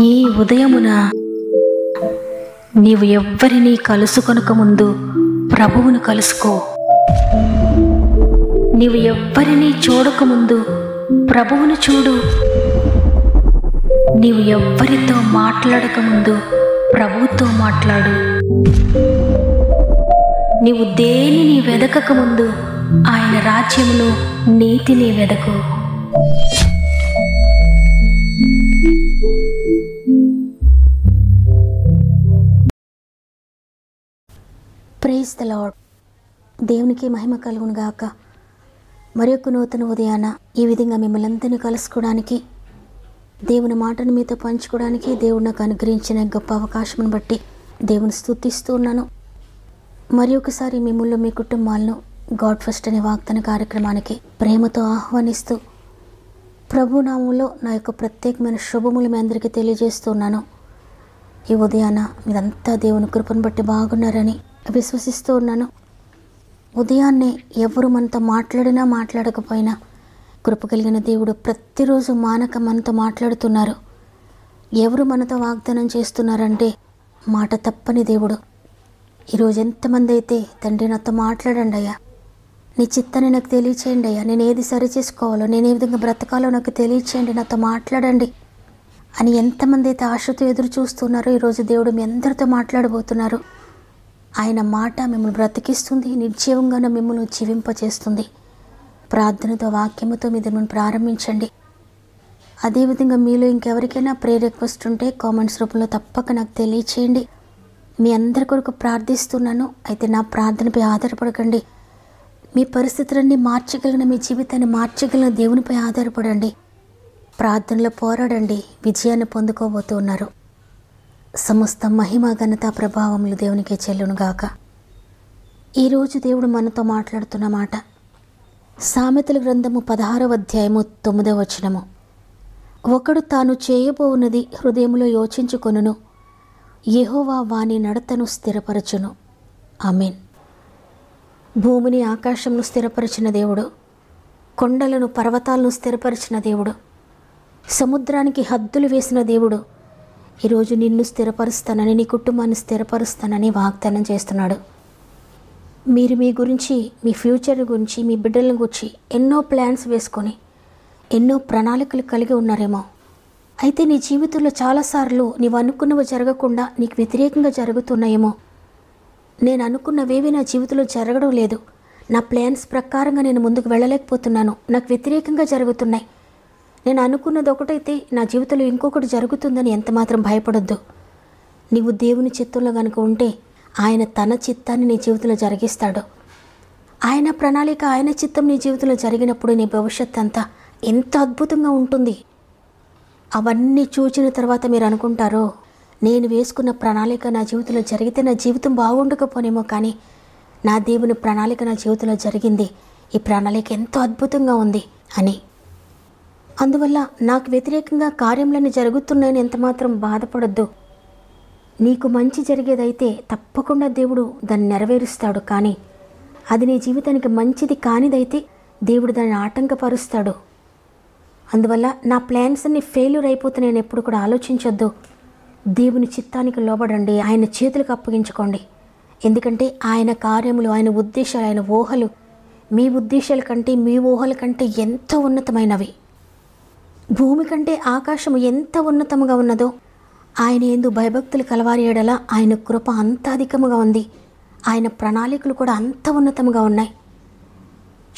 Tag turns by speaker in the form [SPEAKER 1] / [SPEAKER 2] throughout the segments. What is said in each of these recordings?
[SPEAKER 1] ఈ ఉదయమున నీవు ఎవ్వరినీ కలుసుకొనక ముందు ప్రభువును కలుసుకో. నీవు ఎవ్వరినీ చూడకముందు ప్రభువును చూడు. నీవు ఎవ్వరితో మాట్లాడకముందు ప్రభువుతో మాట్లాడు. నీవు దేనిని వెదకకముందు ఆయన రాజ్యమును నీతిని వెదకు. Praise the lord. దేవునికి మహిమ కలుగును గాక. మరి ఒక నూతన ఉదయాన ఈ విధంగా మిమ్మల్ని అందరినీ కలుసుకోవడానికి, దేవుని మాటను మీతో పంచుకోవడానికి దేవుడు నాకు అనుగ్రహించిన గొప్ప అవకాశం బట్టి దేవుని స్తుతిస్తూ ఉన్నాను. మరి ఒకసారి మిమ్మల్ని, మీ కుటుంబాలను గాడ్ ఫస్ట్ అనే వాగ్దాన కార్యక్రమానికి ప్రేమతో ఆహ్వానిస్తూ ప్రభు నామంలో నా యొక్క ప్రత్యేకమైన శుభములు మీ అందరికీ తెలియజేస్తున్నాను. ఈ ఉదయాన మీరంతా దేవుని కృపను బట్టి బాగున్నారని విశ్వసిస్తూ ఉన్నాను. ఉదయాన్నే ఎవరు మనతో మాట్లాడినా మాట్లాడకపోయినా కృప కలిగిన దేవుడు ప్రతిరోజు మానక మనతో మాట్లాడుతున్నారు. ఎవరు మనతో వాగ్దానం చేస్తున్నారంటే మాట తప్పని దేవుడు. ఈరోజు ఎంతమంది అయితే తండ్రి నాతో మాట్లాడండి అయ్యా, నీ చిత్తాన్ని నాకు తెలియచేయండి అయ్యా, నేను ఏది సరి చేసుకోవాలో, నేను ఏ విధంగా బ్రతకాలో నాకు తెలియచేయండి, నాతో మాట్లాడండి అని ఎంతమంది అయితే ఆశతో ఎదురు చూస్తున్నారో ఈరోజు దేవుడు మీ అందరితో మాట్లాడబోతున్నారు. ఆయన మాట మిమ్మల్ని బ్రతికిస్తుంది, నిర్జీవంగానే మిమ్మల్ని జీవింపచేస్తుంది. ప్రార్థనతో, వాక్యముతో మీ దీన్ని ప్రారంభించండి. అదేవిధంగా మీలో ఇంకెవరికైనా ప్రేయర్ రిక్వెస్ట్ ఉంటే కామెంట్స్ రూపంలో తప్పక నాకు తెలియచేయండి. మీ అందరి కొరకు ప్రార్థిస్తున్నాను. అయితే నా ప్రార్థనపై ఆధారపడకండి. మీ పరిస్థితులన్నీ మార్చగలిగిన, మీ జీవితాన్ని మార్చగలిగిన దేవునిపై ఆధారపడండి. ప్రార్థనలో పోరాడండి, విజయాన్ని పొందుకోబోతూ ఉన్నారు. సమస్త మహిమ, ఘనత, ప్రభావములు దేవునికే చెల్లునుగాక. ఈరోజు దేవుడు మనతో మాట్లాడుతున్న మాట సామెతల గ్రంథము 16వ అధ్యాయము 9వ వచనము. ఒకడు తాను చేయబోవున్నది హృదయములో యోచించుకొనును, యెహోవా వాని నడతను స్థిరపరచును. ఆమేన్. భూమిని, ఆకాశమును స్థిరపరిచిన దేవుడు, కొండలను, పర్వతాలను స్థిరపరిచిన దేవుడు, సముద్రానికి హద్దులు వేసిన దేవుడు ఈరోజు నిన్ను స్థిరపరుస్తానని, నీ కుటుంబాన్ని స్థిరపరుస్తానని వాగ్దానం చేస్తున్నాడు. మీరు మీ గురించి, మీ ఫ్యూచర్ గురించి, మీ బిడ్డల గురించి ఎన్నో ప్లాన్స్ వేసుకొని ఎన్నో ప్రణాళికలు కలిగి ఉన్నారేమో. అయితే నీ జీవితంలో చాలాసార్లు నీవు అనుకున్నవి జరగకుండా నీకు వ్యతిరేకంగా జరుగుతున్నాయేమో. నేను అనుకున్నవేవి నా జీవితంలో జరగడం లేదు, నా ప్లాన్స్ ప్రకారంగా నేను ముందుకు వెళ్ళలేకపోతున్నాను, నాకు వ్యతిరేకంగా జరుగుతున్నాయి, నేను అనుకున్నది ఒకటైతే నా జీవితంలో ఇంకొకటి జరుగుతుందని ఎంతమాత్రం భయపడొద్దు. నీవు దేవుని చిత్తంలో కనుక ఉంటే ఆయన తన చిత్తాన్ని నీ జీవితంలో జరిగిస్తాడు. ఆయన ప్రణాళిక, ఆయన చిత్తం నీ జీవితంలో జరిగినప్పుడు నీ భవిష్యత్ అంతా ఎంత అద్భుతంగా ఉంటుంది. అవన్నీ చూచిన తర్వాత మీరు అనుకుంటారో, నేను వేసుకున్న ప్రణాళిక నా జీవితంలో జరిగితే నా జీవితం బాగుండకపోనేమో, కానీ నా దేవుని ప్రణాళిక నా జీవితంలో జరిగింది, ఈ ప్రణాళిక ఎంతో అద్భుతంగా ఉంది అని. అందువల్ల నాకు వ్యతిరేకంగా కార్యములన్నీ జరుగుతున్నాయని ఎంతమాత్రం బాధపడొద్దు. నీకు మంచి జరిగేదైతే తప్పకుండా దేవుడు దాన్ని నెరవేరుస్తాడు. కానీ అది నీ జీవితానికి మంచిది కానిదైతే దేవుడు దాన్ని ఆటంకపరుస్తాడు. అందువల్ల నా ప్లాన్స్ అన్ని ఫెయిల్యూర్ అయిపోతున్నాయని ఎప్పుడు కూడా ఆలోచించొద్దు. దేవుని చిత్తానికి లోబడండి, ఆయన చేతులకు అప్పగించుకోండి. ఎందుకంటే ఆయన కార్యములు, ఆయన ఉద్దేశాలు, ఆయన ఊహలు మీ ఉద్దేశాల కంటే, మీ ఊహల కంటే ఎంతో ఉన్నతమైనవి. భూమి కంటే ఆకాశము ఎంత ఉన్నతముగా ఉన్నదో ఆయన యందు భయభక్తులు కలవారి యెడల ఆయన కృప అంత అధికముగా ఉంది. ఆయన ప్రణాళికలు కూడా అంత ఉన్నతముగా ఉన్నాయి.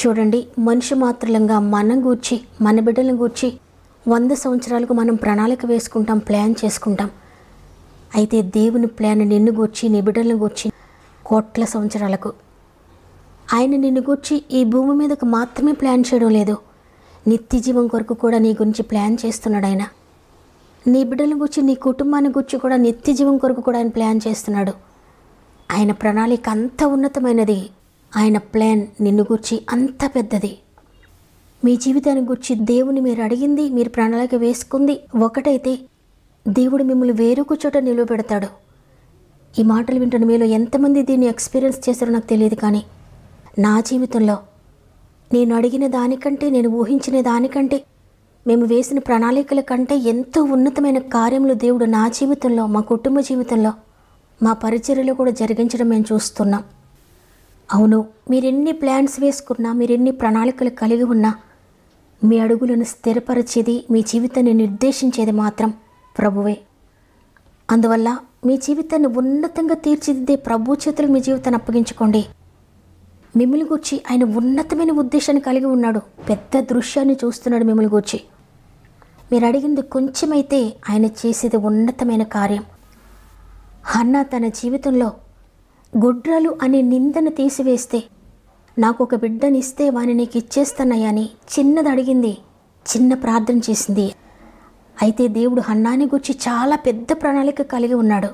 [SPEAKER 1] చూడండి, మనిషి మాత్రులంగా మనం గూర్చి, మన బిడ్డలను గూర్చి 100 సంవత్సరాలకు మనం ప్రణాళిక వేసుకుంటాం, ప్లాన్ చేసుకుంటాం. అయితే దేవుని ప్లాన్ నిన్ను గూర్చి, నీ బిడ్డలను గూర్చి కోట్ల సంవత్సరాలకు. ఆయన నిన్ను గూర్చి ఈ భూమి మీదకు మాత్రమే ప్లాన్ చేయడం లేదు, నిత్య జీవం కొరకు కూడా నీ గురించి ప్లాన్ చేస్తున్నాడు ఆయన. నీ బిడ్డల గురించి, నీ కుటుంబాన్ని గురించి కూడా నిత్య జీవం కొరకు కూడా ఆయన ప్లాన్ చేస్తున్నాడు. ఆయన ప్రణాళిక అంత ఉన్నతమైనది. ఆయన ప్లాన్ నిన్ను గురించి అంత పెద్దది. మీ జీవితాన్ని గురించి దేవుని మీరు అడిగింది, మీరు ప్రణాళిక వేసుకుంది ఒకటైతే దేవుడు మిమ్మల్ని వేరొక చోట నిలవబెడతాడు. ఈ మాటలు వింటున్న మీలో ఎంతమంది దీన్ని ఎక్స్పీరియన్స్ చేశారో నాకు తెలియదు, కానీ నా జీవితంలో నేను అడిగిన దానికంటే, నేను ఊహించిన దానికంటే మేము వేసిన ప్రణాళికల కంటే ఎంతో ఉన్నతమైన కార్యములు దేవుడు నా జీవితంలో, మా కుటుంబ జీవితంలో, మా పరిచర్యలో కూడా జరిగించడం మేము చూస్తున్నాం. అవును, మీరెన్ని ప్లాన్స్ వేసుకున్నా, మీరెన్ని ప్రణాళికలు కలిగి ఉన్నా, మీ అడుగులను స్థిరపరిచేది, మీ జీవితాన్ని నిర్దేశించేది మాత్రం ప్రభువే. అందువల్ల మీ జీవితాన్ని ఉన్నతంగా తీర్చిదిద్దే ప్రభు చేతులకు మీ జీవితాన్ని అప్పగించుకోండి. మిమ్మల్ని గూర్చి ఆయన ఉన్నతమైన ఉద్దేశాన్ని కలిగి ఉన్నాడు. పెద్ద దృశ్యాన్ని చూస్తున్నాడు మిమ్మల్ని గూర్చి. మీరు అడిగింది కొంచెమైతే ఆయన చేసేది ఉన్నతమైన కార్యం. హన్నా తన జీవితంలో గుడ్రాలు అనే నిందను తీసివేస్తే, నాకు ఒక బిడ్డనిస్తే వాని నీకు ఇచ్చేస్తానయ్యా అని చిన్నది అడిగింది, చిన్న ప్రార్థన చేసింది. అయితే దేవుడు హన్నాని గురించి చాలా పెద్ద ప్రణాళిక కలిగి ఉన్నాడు.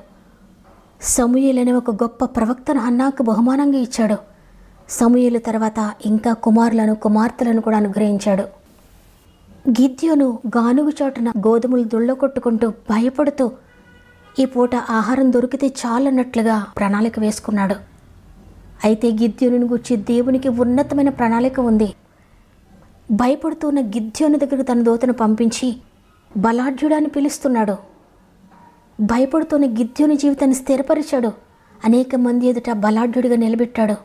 [SPEAKER 1] సమూయేలు అనే ఒక గొప్ప ప్రవక్తను హన్నాకు బహుమానంగా ఇచ్చాడు. సమూయేలు తర్వాత ఇంకా కుమారులను, కుమార్తెలను కూడా అనుగ్రహించాడు. గిద్యోను గానుగు చాటున గోధుమలు దుళ్ళకొట్టుకుంటూ భయపడుతూ ఈ పూట ఆహారం దొరికితే చాలన్నట్లుగా ప్రణాళిక వేసుకున్నాడు. అయితే గిద్యోనుని గురించి దేవునికి ఉన్నతమైన ప్రణాళిక ఉంది. భయపడుతున్న గిద్యోను దగ్గరకు తన దూతను పంపించి బలాఢ్యుడాన్ని పిలుస్తున్నాడు. భయపడుతున్న గిద్యోని జీవితాన్ని స్థిరపరిచాడు. అనేక మంది ఎదుట బలాఢ్యుడిగా నిలబెట్టాడు.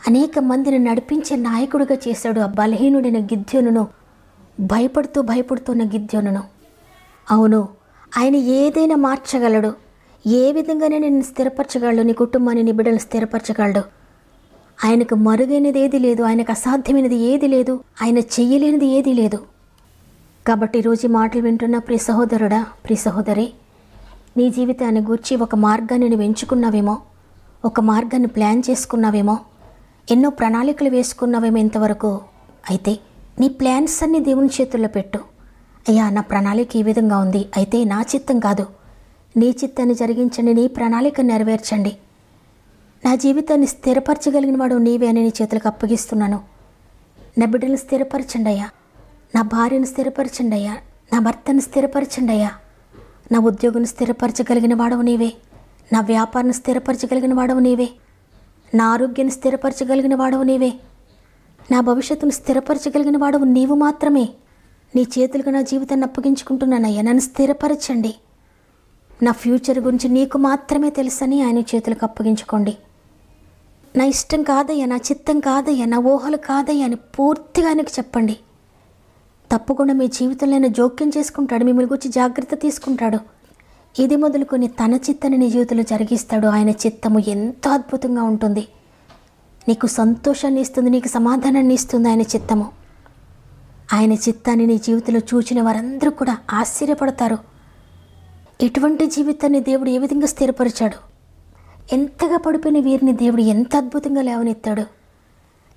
[SPEAKER 1] అనేక మందిని నడిపించే నాయకుడిగా చేశాడు ఆ బలహీనుడైన గిద్యోనును, భయపడుతున్న గిద్యోనును. అవును, ఆయన ఏదైనా మార్చగలడు. ఏ విధంగానే నేను స్థిరపరచగలడు, నీ కుటుంబాన్ని, నీ బిడ్డలను స్థిరపరచగలడు. ఆయనకు మరుగైనది ఏది లేదు, ఆయనకు అసాధ్యమైనది ఏది లేదు, ఆయన చెయ్యలేనిది ఏదీ లేదు. కాబట్టి ఈరోజు మాటలు వింటున్న ప్రియ సహోదరుడా, ప్రియ సహోదరి, నీ జీవితాన్ని గూర్చి ఒక మార్గాన్ని నువ్వు ఎంచుకున్నావేమో, ఒక మార్గాన్ని ప్లాన్ చేసుకున్నావేమో, ఎన్నో ప్రణాళికలు వేసుకున్నావేమో ఇంతవరకు. అయితే నీ ప్లాన్స్ అన్నీ దేవుని చేతుల్లో పెట్టు. అయ్యా, నా ప్రణాళిక ఈ విధంగా ఉంది, అయితే నా చిత్తం కాదు, నీ చిత్తాన్ని జరిగించండి, నీ ప్రణాళిక నెరవేర్చండి. నా జీవితాన్ని స్థిరపరచగలిగిన వాడు నీవే అని నీ చేతులకు అప్పగిస్తున్నాను. నా బిడ్డలను స్థిరపరచండి అయ్యా, నా భార్యను స్థిరపరచండి అయ్యా, నా భర్తను స్థిరపరచండి అయ్యా, నా ఉద్యోగాన్ని స్థిరపరచగలిగిన వాడవు నీవే, నా వ్యాపారాన్ని స్థిరపరచగలిగిన వాడవు నీవే, నా ఆరోగ్యాన్ని స్థిరపరచగలిగిన వాడవు నీవే, నా భవిష్యత్తును స్థిరపరచగలిగిన వాడవు నీవు మాత్రమే. నీ చేతులకు నా జీవితాన్ని అప్పగించుకుంటున్నానయ్యా, నన్ను స్థిరపరచండి. నా ఫ్యూచర్ గురించి నీకు మాత్రమే తెలుసని ఆయన చేతులకు అప్పగించుకోండి. నా ఇష్టం కాదయ్యా, నా చిత్తం కాదయ్యా, నా ఊహలు కాదయ్యా అని పూర్తిగా ఆయనకు చెప్పండి. తప్పకుండా మీ జీవితంలో ఆయన జోక్యం చేసుకుంటాడు, మిమ్మల్ని గురించి జాగ్రత్త తీసుకుంటాడు. ఇది మొదలుకొని తన చిత్తాన్ని నీ జీవితంలో జరిగిస్తాడు. ఆయన చిత్తము ఎంతో అద్భుతంగా ఉంటుంది. నీకు సంతోషాన్ని ఇస్తుంది, నీకు సమాధానాన్ని ఇస్తుంది ఆయన చిత్తము. ఆయన చిత్తాన్ని నీ జీవితంలో చూచిన వారందరూ కూడా ఆశ్చర్యపడతారు. ఎటువంటి జీవితాన్ని దేవుడు ఏ విధంగా స్థిరపరిచాడు, ఎంతగా పడిపోయిన వీరిని దేవుడు ఎంత అద్భుతంగా లేవనెత్తాడు,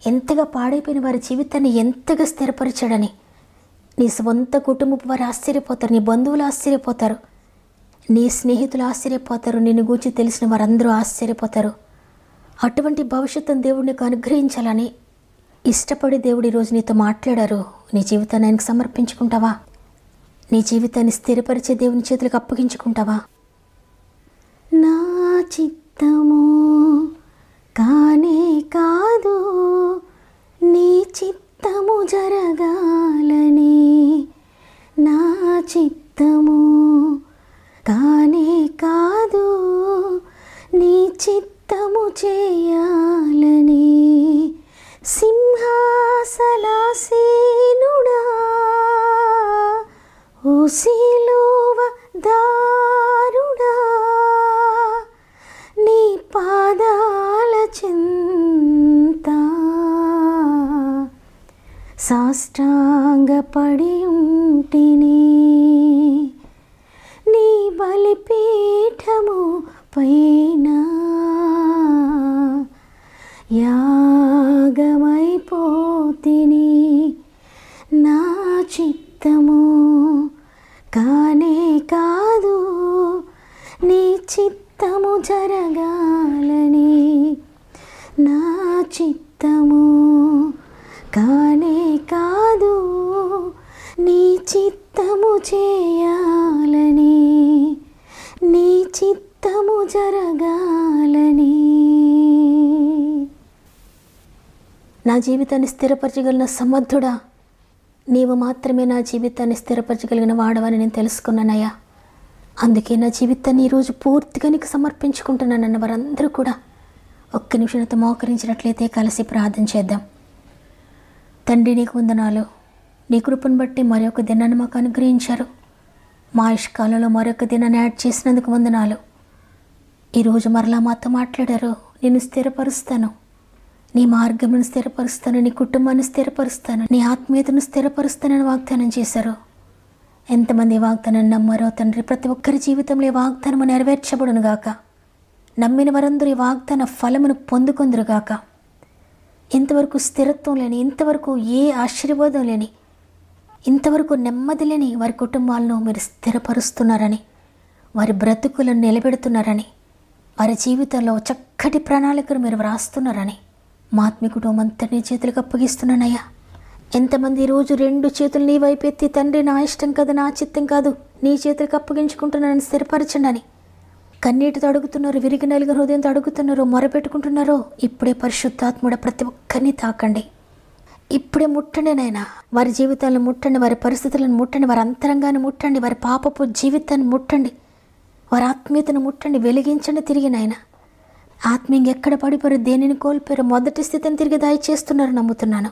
[SPEAKER 1] ఎంతగా పాడైపోయిన వారి జీవితాన్ని ఎంతగా స్థిరపరిచాడని నీ స్వంత కుటుంబపు వారు ఆశ్చర్యపోతారు, నీ బంధువులు ఆశ్చర్యపోతారు, నీ స్నేహితులు ఆశ్చర్యపోతారు, నిన్ను గూర్చి తెలిసిన వారందరూ ఆశ్చర్యపోతారు. అటువంటి భవిష్యత్తును దేవుడు నీకు అనుగ్రహించాలని ఇష్టపడి దేవుడు ఈరోజు నీతో మాట్లాడారు. నీ జీవితాన్ని ఆయనకు సమర్పించుకుంటావా? నీ జీవితాన్ని స్థిరపరిచే దేవుని చేతులకు అప్పగించుకుంటావా? నా చిత్తము కానే కాదు, నీ చిత్తము జరగాలని, నా చిత్తము కానే కాదు, నీ చిత్తము చేయాలని, సింహాసనాసీనుడా ఓ సిలువ దారుడా, నీ పాదాల చెంత సాష్టాంగపడి ఉంటిని, నీ బలిపీఠము పైన యాగమైపోతిని. నా చిత్తము కానే కాదు, నీ చిత్తము జరగాలని, నా చిత్తము కానే కాదు, నీ చిత్తము చేయాలని, నీ చిత్తము జరగాలని. నా జీవితాన్ని స్థిరపరచగలిగిన సమర్థుడా, నీవు మాత్రమే నా జీవితాన్ని స్థిరపరచగలిగిన వాడవని నేను తెలుసుకున్నానయ్యా. అందుకే నా జీవితాన్ని ఈరోజు పూర్తిగా నీకు సమర్పించుకుంటున్నానన్న వారందరూ కూడా ఒక్క నిమిషంతో మోకరించినట్లయితే కలిసి ప్రార్థన చేద్దాం. తండ్రి, నీకు వందనాలు. నీ కృపను బట్టి మరొక దినాన్ని మాకు అనుగ్రహించారు. మా ఆయుష్కాలంలో మరొక దినాన్ని యాడ్ చేసినందుకు వందనాలు. ఈరోజు మరలా మాతో మాట్లాడారు. నేను స్థిరపరుస్తాను, నీ మార్గమును స్థిరపరుస్తాను, నీ కుటుంబాన్ని స్థిరపరుస్తాను, నీ ఆత్మీయతను స్థిరపరుస్తానని వాగ్దానం చేశారు. ఎంతమంది వాగ్దానాన్ని నమ్మారో తండ్రి, ప్రతి ఒక్కరి జీవితంలో ఈ వాగ్దానము నెరవేర్చబడును గాక. నమ్మిన వారందరూ ఈ వాగ్దాన ఫలమును పొందుకొందురుగాక. ఇంతవరకు స్థిరత్వం లేని, ఇంతవరకు ఏ ఆశీర్వాదం లేని, ఇంతవరకు నెమ్మది లేని వారి కుటుంబాలను మీరు స్థిరపరుస్తున్నారని, వారి బ్రతుకులను నిలబెడుతున్నారని, వారి జీవితంలో చక్కటి ప్రణాళికలు మీరు వ్రాస్తున్నారని మా ఆత్మీయ కుటుంబం అంతటి చేతులకు అప్పగిస్తున్నానయ్యా. ఎంతమంది ఈరోజు 2 చేతులు నీ వైపు ఎత్తి, తండ్రి నా ఇష్టం కాదు, నా చిత్తం కాదు, నీ చేతులకు అప్పగించుకుంటున్నానని స్థిరపరచండి అని కన్నీటితో అడుగుతున్నారు, విరిగి నలిగిన హృదయంతో అడుగుతున్నారు, మొరపెట్టుకుంటున్నారో ఇప్పుడే పరిశుద్ధాత్ముడ ప్రతి ఒక్కరిని తాకండి. ఇప్పుడే ముట్టండి నాయనా. వారి జీవితాలను ముట్టండి, వారి పరిస్థితులను ముట్టండి, వారి అంతరంగాన్ని ముట్టండి, వారి పాపపు జీవితాన్ని ముట్టండి, వారి ఆత్మీయతను ముట్టండి, వెలిగించండి. తిరిగి నాయనా, ఆత్మీయంగా ఎక్కడ పడిపోయారు, దేనిని కోల్పోయారు, మొదటి స్థితిని తిరిగి దయచేస్తున్నారు నమ్ముతున్నాను.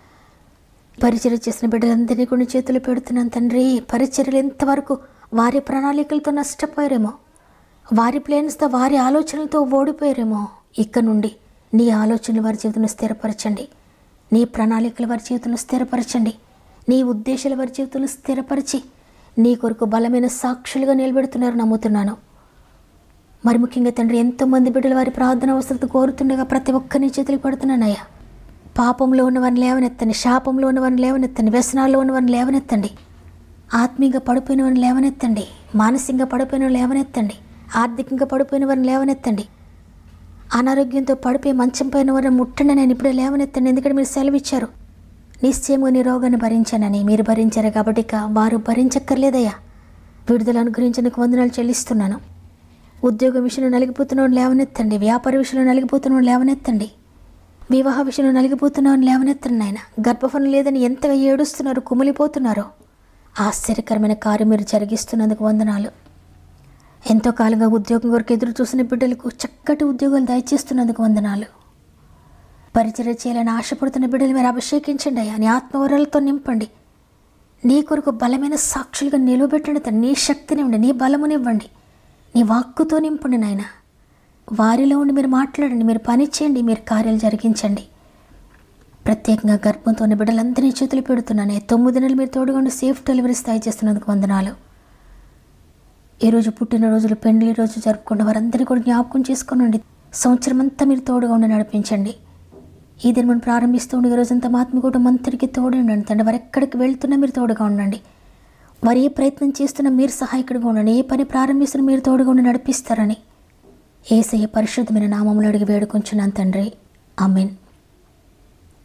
[SPEAKER 1] పరిచర్య చేసిన బిడ్డలందరినీ కొన్ని చేతులు పెడుతున్నాను తండ్రి. పరిచర్యలు ఎంతవరకు వారి ప్రణాళికలతో నష్టపోయారేమో, వారి ప్లాన్స్తో, వారి ఆలోచనలతో ఓడిపోయారేమో, ఇక నుండి నీ ఆలోచనలు వారి జీవితంలో స్థిరపరచండి, నీ ప్రణాళికలు వారి జీవితంలో స్థిరపరచండి, నీ ఉద్దేశాలు వారి జీవితంలో స్థిరపరిచి నీ కొరకు బలమైన సాక్షులుగా నిలబెడుతున్నారు నమ్ముతున్నాను. మరి ముఖ్యంగా తండ్రి, ఎంతోమంది బిడ్డలు వారి ప్రార్థన అవసరత కోరుతుండగా ప్రతి ఒక్కరిని చేతులు పెడుతున్నానయ్యా. పాపంలో ఉన్నవారిని లేవనెత్తండి, శాపంలో ఉన్నవారిని లేవనెత్తండి, వ్యసనాల్లో ఉన్నవారిని లేవనెత్తండి, ఆత్మీయంగా పడిపోయిన వారిని లేవనెత్తండి, మానసికంగా పడిపోయిన వారిని లేవనెత్తండి, ఆర్థికంగా పడిపోయిన వారిని లేవనెత్తండి, అనారోగ్యంతో పడిపోయి మంచం పైన వారిని ముట్టండి. నేను ఇప్పుడే లేవనెత్తండి, ఎందుకంటే మీరు సెలవిచ్చారు నిశ్చయముగా నీ రోగాన్ని భరించానని. మీరు భరించారు కాబట్టి ఇక వారు భరించక్కర్లేదయ్యా. విడుదల అనుగ్రహించడానికి వందనాలు చెల్లిస్తున్నాను. ఉద్యోగం విషయంలో నలిగిపోతున్నవాడిని లేవనెత్తండి, వ్యాపార విషయంలో నలిగిపోతున్నవాడిని లేవనెత్తండి, వివాహ విషయంలో నలిగిపోతున్నవాడిని లేవనెత్తండి నాయన. గర్భఫలం లేదని ఎంతగా ఏడుస్తున్నారు, కుమిలిపోతున్నారో ఆశ్చర్యకరమైన కార్యం మీరు జరిగిస్తున్నందుకు వందనాలు. ఎంతో కాలంగా ఉద్యోగం కొరకు ఎదురు చూసిన బిడ్డలకు చక్కటి ఉద్యోగాలు దయచేస్తున్నందుకు వందనాలు. పరిచర్య చేయాలని ఆశపడుతున్న బిడ్డలు మీరు అభిషేకించండి అయ్యా. నీ ఆత్మవరాలతో నింపండి, నీ కొరకు బలమైన సాక్షులుగా నిలబెట్టండి తండ్రి. నీ శక్తినివ్వండి, నీ బలమునివ్వండి, నీ వాక్కుతో నింపండి నాయన. వారిలో ఉండి మీరు మాట్లాడండి, మీరు పని చేయండి, మీరు కార్యాలు జరిగించండి. ప్రత్యేకంగా గర్భంతో ఉన్న బిడ్డలందరినీ చేతులు పెడుతున్నానే. 9 నెలలు మీరు తోడుగా సేఫ్ డెలివరీ స్థాయి చేస్తున్నందుకు వందనాలు. ఈరోజు పుట్టినరోజులు, పెండ్లి రోజు జరుపుకున్న వారందరినీ కూడా జ్ఞాపకం చేసుకోనండి. సంవత్సరం అంతా మీరు తోడుగా ఉండి నడిపించండి. ఈ దినం ప్రారంభిస్తూ ఉండి ఈ రోజంతా ఆత్మ కుటుంబం అంతటికి తోడు ఉండండి తండ్రి. వారు ఎక్కడికి వెళ్తున్నా మీరు తోడుగా ఉండండి. వారు ఏ ప్రయత్నం చేస్తున్నా మీరు సహాయకుడిగా ఉండండి. ఏ పని ప్రారంభిస్తున్నా మీరు తోడుగా ఉండి నడిపిస్తారని యేసయ్య పరిశుద్ధమైన నామములో అడిగి వేడుకొంచున్నాను తండ్రి, ఆమేన్.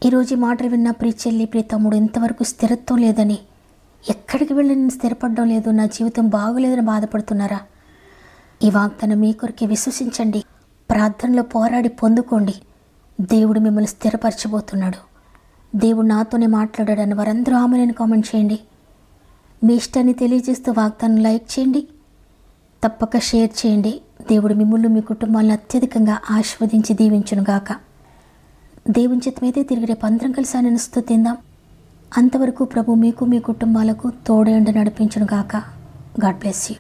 [SPEAKER 1] ఈరోజు ఈ మాటలు విన్న ప్రియ చెల్లి, ప్రియ తమ్ముడు, ఇంతవరకు స్థిరత్వం లేదని, ఎక్కడికి వెళ్ళి నేను స్థిరపడడం లేదు, నా జీవితం బాగోలేదని బాధపడుతున్నారా? ఈ వాగ్దానం మీ కొరకే. విశ్వసించండి, ప్రార్థనలో పోరాడి పొందుకోండి. దేవుడు మిమ్మల్ని స్థిరపరచబోతున్నాడు. దేవుడు నాతోనే మాట్లాడాడని వారందరూ ఆమెను కామెంట్ చేయండి. మీ ఇష్టాన్ని తెలియజేస్తూ వాగ్దానం లైక్ చేయండి, తప్పక షేర్ చేయండి. దేవుడు మిమ్మల్ని, మీ కుటుంబాలను అత్యధికంగా ఆశీర్వదించి దీవించునుగాక. దేవుని చిత్తమైతే తిరిగి రేపు అందరం కలిసి ఆయన స్తుతిందాం. అంతవరకు ప్రభు మీకు, మీ కుటుంబాలకు తోడేండి నడిపించునుగాక. God bless you.